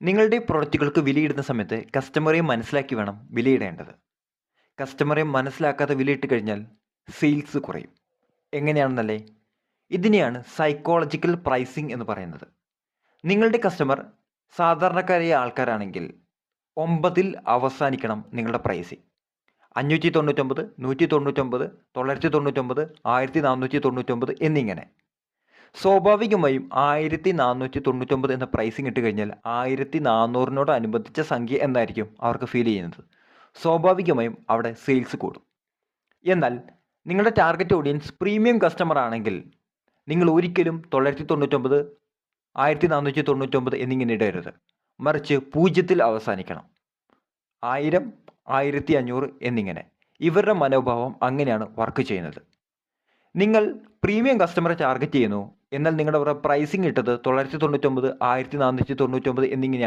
നിങ്ങളുടെ പ്രൊഡക്റ്റുകൾക്ക് വിലയിടുന്ന സമയത്ത് കസ്റ്റമറെ മനസ്സിലാക്കി വേണം വിലയിടേണ്ടത്. കസ്റ്റമറെ മനസ്സിലാക്കാതെ വിലയിട്ട് കഴിഞ്ഞാൽ സെയിൽസ് കുറയും. എങ്ങനെയാണെന്നല്ലേ? ഇതിനെയാണ് സൈക്കോളജിക്കൽ പ്രൈസിംഗ് എന്ന് പറയുന്നത്. നിങ്ങളുടെ കസ്റ്റമർ സാധാരണക്കാരായ ആൾക്കാരാണെങ്കിൽ 9ൽ അവസാനിക്കണം നിങ്ങളുടെ പ്രൈസിംഗ്. 599, 199, 999, 1499 എന്നിങ്ങനെ. സ്വാഭാവികമായും 1499 എന്ന പ്രൈസിംഗ് ഇട്ട് കഴിഞ്ഞാൽ 1400 അനുബന്ധിച്ച സംഖ്യ എന്നായിരിക്കും അവർക്ക് ഫീൽ ചെയ്യുന്നത്. സ്വാഭാവികമായും അവിടെ സെയിൽസ് കൂടും. എന്നാൽ നിങ്ങളുടെ ടാർഗറ്റ് ഓഡിയൻസ് പ്രീമിയം കസ്റ്റമർ ആണെങ്കിൽ നിങ്ങൾ ഒരിക്കലും 999, 1499 എന്നിങ്ങനെ ഇടരുത്. മറിച്ച് 0ൽ അവസാനിക്കണം. 1000, 1500 എന്നിങ്ങനെ. ഇവരുടെ മനോഭാവം അങ്ങനെയാണ് വർക്ക് ചെയ്യുന്നത്. നിങ്ങൾ പ്രീമിയം കസ്റ്റമറെ ടാർഗറ്റ് ചെയ്യുന്നു, എന്നാൽ നിങ്ങളുടെ പ്രൈസിംഗ് ഇട്ടത് 999, 1499 എന്നിങ്ങനെയാണ്.